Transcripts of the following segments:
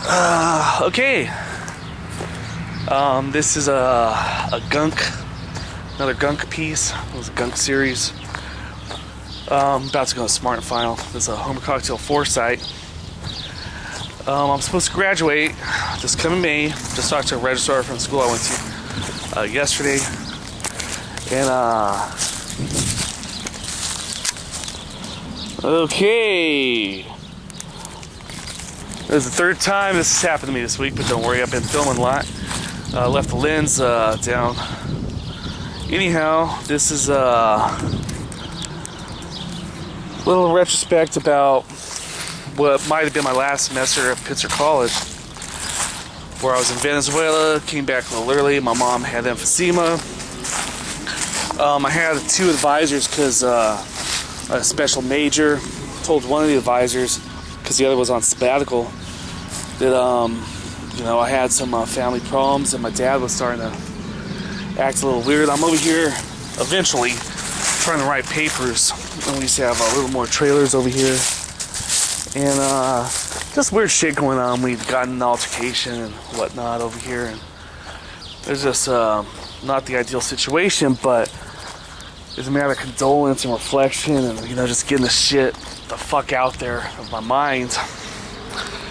Okay. This is a Gunk, another Gunk piece. It was a Gunk series. About to go to Smart and Final. This is a Homer Cocktail Foresight. I'm supposed to graduate this coming May. Just talked to a registrar from the school I went to yesterday. And, okay. This is the third time this has happened to me this week, but don't worry, I've been filming a lot. Left the lens down. Anyhow, this is a little retrospect about what might have been my last semester at Pitzer College, where I was in Venezuela, came back a little early. My mom had emphysema. I had two advisors because a special major told one of the advisors, because the other was on sabbatical, that I had some family problems and my dad was starting to act a little weird. I'm over here eventually trying to write papers, and we used to have a little more trailers over here, and just weird shit going on. We've gotten an altercation and whatnot over here, and there's just not the ideal situation, but it's a matter of condolence and reflection, and just getting the shit the fuck out there of my mind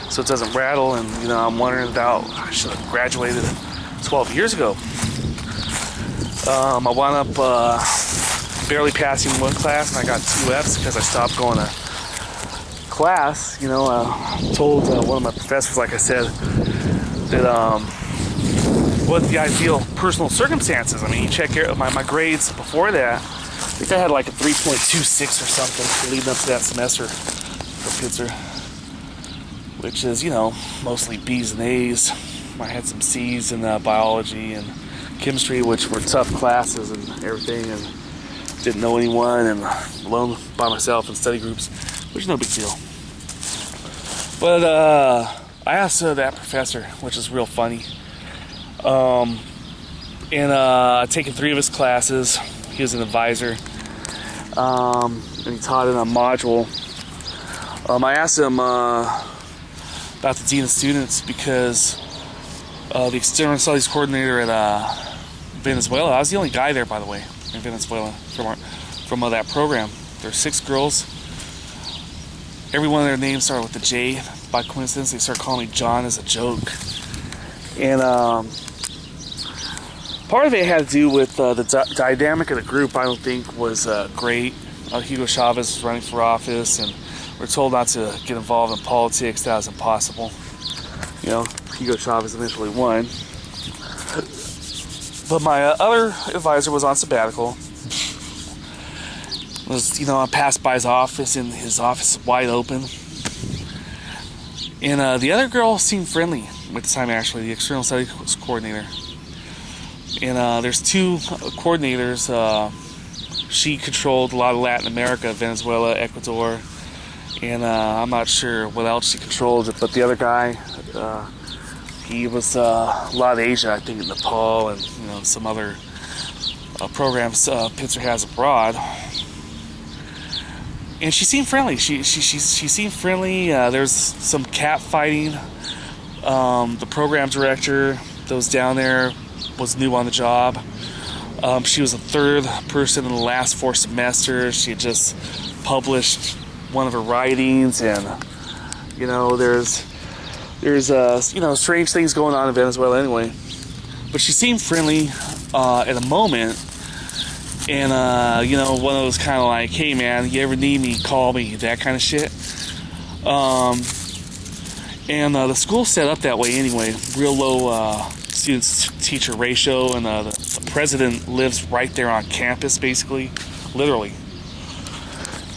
so it doesn't rattle. And I'm wondering about, I should have graduated 12 years ago. I wound up barely passing one class, and I got 2 F's because I stopped going to class. I told one of my professors, like I said, that what the ideal personal circumstances. I mean, you check my grades before that. I think I had like a 3.26 or something leading up to that semester for Pitzer, which is, mostly B's and A's. I had some C's in biology and chemistry, which were tough classes and everything, and didn't know anyone, and alone by myself in study groups, which is no big deal. But I asked that professor, which is real funny, and I'd taken 3 of his classes. He was an advisor, and he taught in a module. I asked him about the dean of students because the external studies coordinator at Venezuela. I was the only guy there, by the way, in Venezuela from that program. There were 6 girls. Every one of their names started with a J. By coincidence, they started calling me John as a joke. And part of it had to do with the dynamic of the group. I don't think was great. Hugo Chavez was running for office, and we're told not to get involved in politics. That was impossible. Hugo Chavez eventually won. But my other advisor was on sabbatical. I passed by his office, and his office is wide open. And the other girl seemed friendly at the time, actually, the external studies coordinator. And there's 2 coordinators. She controlled a lot of Latin America, Venezuela, Ecuador, and I'm not sure what else she controlled. But the other guy, he was a lot of Asia, I think, Nepal, and some other programs Pitzer has abroad. And she seemed friendly. She seemed friendly. There's some cat fighting. The program director that was down there was new on the job. She was the 3rd person in the last 4 semesters. She had just published one of her writings, and there's strange things going on in Venezuela anyway. But she seemed friendly at a moment, and one of those kind of like, hey man, you ever need me, call me, that kind of shit. And the school's set up that way anyway, real low students-teacher ratio, and the president lives right there on campus, basically, literally.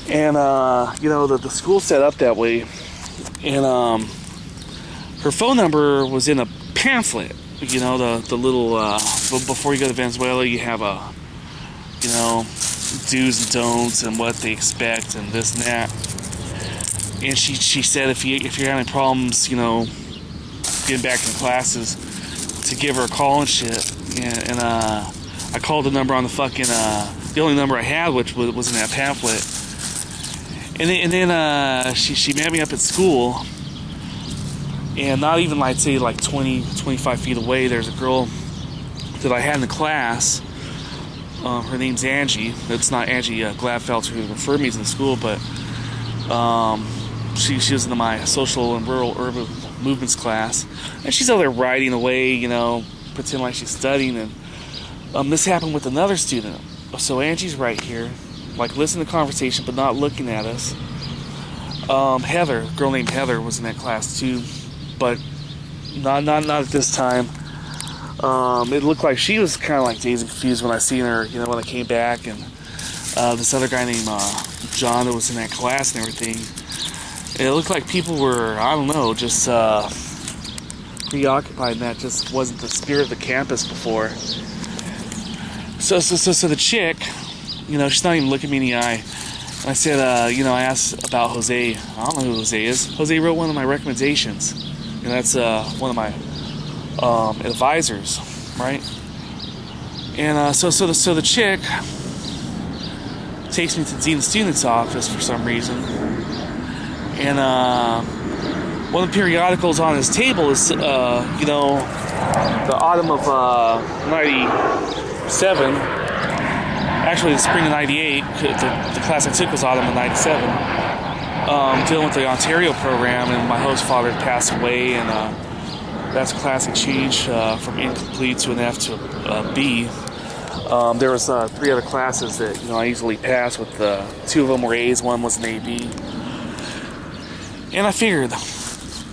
And the school set up that way, and her phone number was in a pamphlet. The little before you go to Venezuela, you have a do's and don'ts and what they expect and this and that. And she said if you're having problems, getting back in classes, to give her a call and shit. And I called the number on the fucking the only number I had, which was in that pamphlet. And then she met me up at school, And not even, I'd say, like 20, 25 feet away, there's a girl that I had in the class. Her name's Angie. It's not Angie Gladfelter who referred me to the school, but she was in my social and rural urban movements class. And she's out there writing away, you know, pretending like she's studying. And this happened with another student. So Angie's right here, like listening to the conversation, but not looking at us. Heather, a girl named Heather, was in that class too, but not at this time. It looked like she was kind of like dazed and confused when I seen her, you know, when I came back. And this other guy named John that was in that class and everything. And it looked like people were, I don't know, just preoccupied, and that just wasn't the spirit of the campus before. So the chick, you know, she's not even looking me in the eye. And I said, you know, I asked about Jose. I don't know who Jose is. Jose wrote one of my recommendations, and that's one of my advisors, right? And so the chick takes me to the dean of students' office for some reason, and one of the periodicals on his table is, you know, the autumn of '97. Actually, the spring of '98. The class I took was autumn of '97. Dealing with the Ontario program, and my host father had passed away, and that's a classic change from incomplete to an F to a B. There was 3 other classes that, you know, I easily passed with. 2 of them were A's, 1 was an AB. And I figured,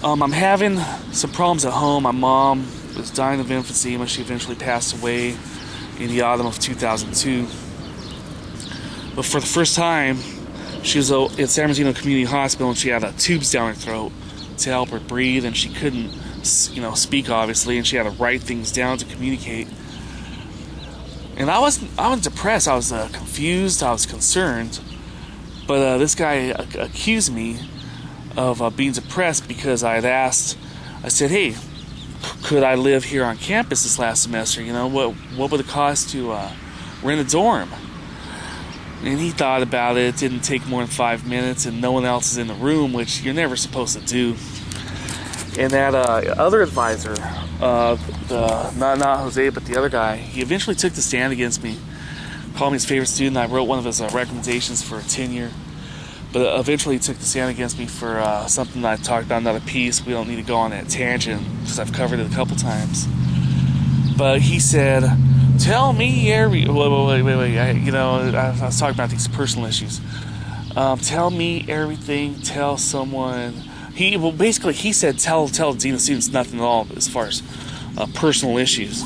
I'm having some problems at home. My mom was dying of emphysema. She eventually passed away in the autumn of 2002. But for the first time, she was at San Bernardino Community Hospital, and she had tubes down her throat to help her breathe, and she couldn't, you know, speak, obviously, and she had to write things down to communicate. And I was depressed. I was confused. I was concerned. But this guy accused me of being depressed because I had asked. I said, "Hey, could I live here on campus this last semester? You know, what would it cost to rent a dorm?" And he thought about it. It didn't take more than 5 minutes, and no one else is in the room, which you're never supposed to do. And that other advisor, not Jose, but the other guy, he eventually took the stand against me, called me his favorite student. I wrote one of his recommendations for tenure, but eventually he took the stand against me for something that I talked about in another piece. We don't need to go on that tangent because I've covered it a couple times. But he said, "Tell me wait. You know, I was talking about these personal issues. Tell me everything. Tell someone." He said, "Tell the dean of students nothing at all as far as personal issues.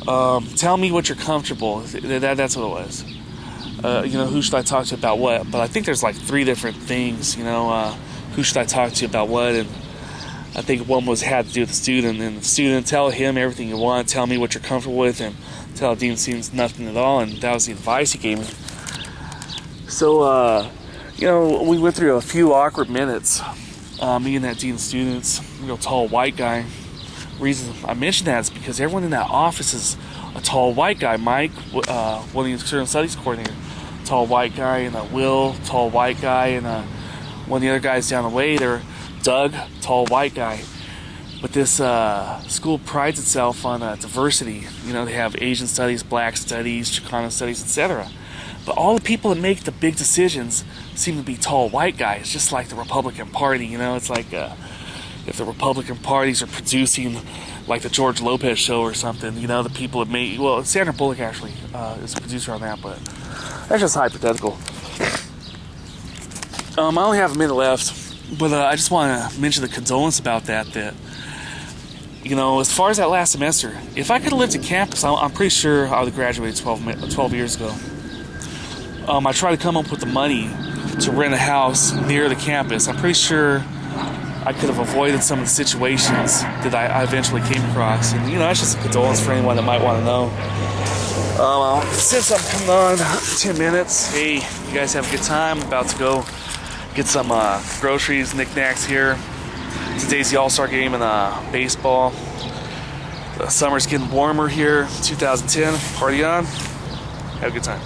Tell me what you're comfortable." That's what it was. You know, who should I talk to about what? But I think there's like 3 different things. You know, who should I talk to about what? And I think one had to do with the student. And the student, tell him everything you want. Tell me what you're comfortable with, and tell the dean of students nothing at all. And that was the advice he gave me. So, you know, we went through a few awkward minutes. Me and that dean of students, real tall white guy. The reason I mention that is because everyone in that office is a tall white guy. Mike, one of the external studies coordinator, tall white guy, and Will, tall white guy, and one of the other guys down the way there, Doug, tall white guy. But this school prides itself on diversity. You know, they have Asian studies, Black studies, Chicano studies, etc. But all the people that make the big decisions seem to be tall white guys, just like the Republican Party. You know, it's like if the Republican parties are producing like the George Lopez show or something, you know, the people that made, well, Sandra Bullock actually is a producer on that, but that's just hypothetical. I only have a minute left, but I just want to mention the condolence about that, you know, as far as that last semester, if I could have lived at campus, I'm pretty sure I would have graduated 12 years ago. I tried to come up with the money to rent a house near the campus. I'm pretty sure I could have avoided some of the situations that I eventually came across. And, you know, that's just a condolence for anyone that might want to know. Since I'm coming on 10 minutes, hey, you guys have a good time. I'm about to go get some groceries, knickknacks here. Today's the All-Star game in baseball. The summer's getting warmer here, 2010. Party on. Have a good time.